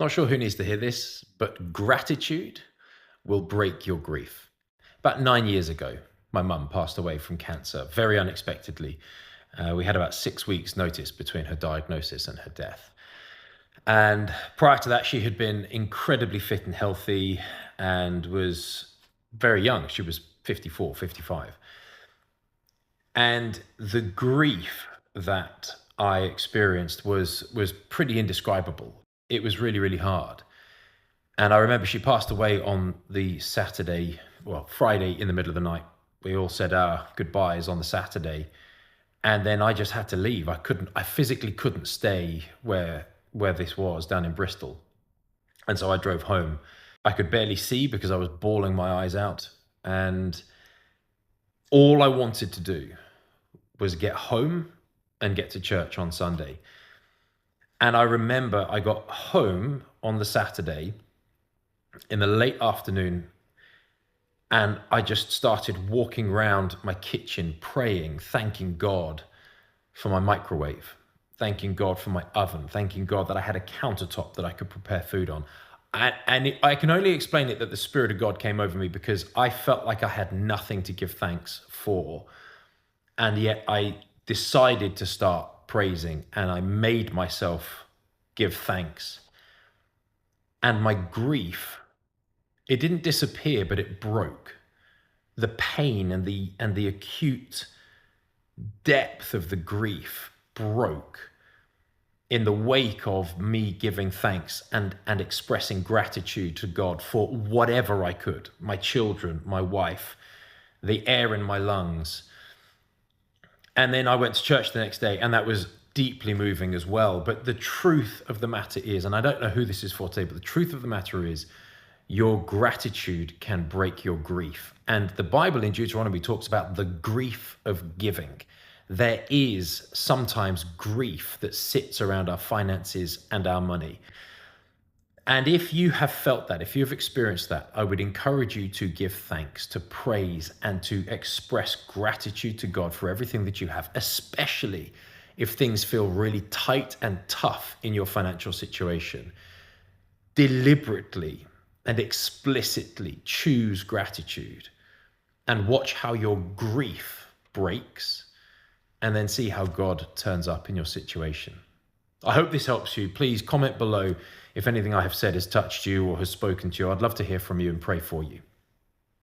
Not sure who needs to hear this, but gratitude will break your grief. About 9 years ago, my mum passed away from cancer very unexpectedly. We had about 6 weeks' notice between her diagnosis and her death. And prior to that, she had been incredibly fit and healthy and was very young. She was 54, 55. And the grief that I experienced was pretty indescribable. It was really, really hard. And I remember she passed away on the Saturday, well, Friday in the middle of the night. We all said our goodbyes on the Saturday. And then I just had to leave. I physically couldn't stay where this was down in Bristol. And so I drove home. I could barely see because I was bawling my eyes out. And all I wanted to do was get home and get to church on Sunday. And I remember I got home on the Saturday in the late afternoon, and I just started walking around my kitchen praying, thanking God for my microwave, thanking God for my oven, thanking God that I had a countertop that I could prepare food on. I can only explain it that the Spirit of God came over me because I felt like I had nothing to give thanks for. And yet I decided to start praising, and I made myself give thanks. And my grief, it didn't disappear, but it broke. The pain and the acute depth of the grief broke in the wake of me giving thanks and expressing gratitude to God for whatever I could. My children, my wife, the air in my lungs. And then I went to church the next day, and that was deeply moving as well. But the truth of the matter is, and I don't know who this is for today, but the truth of the matter is, your gratitude can break your grief. And the Bible in Deuteronomy talks about the grief of giving. There is sometimes grief that sits around our finances and our money. And if you have felt that, if you've experienced that, I would encourage you to give thanks, to praise, and to express gratitude to God for everything that you have, especially if things feel really tight and tough in your financial situation. Deliberately and explicitly choose gratitude and watch how your grief breaks, and then see how God turns up in your situation. I hope this helps you. Please comment below if anything I have said has touched you or has spoken to you. I'd love to hear from you and pray for you.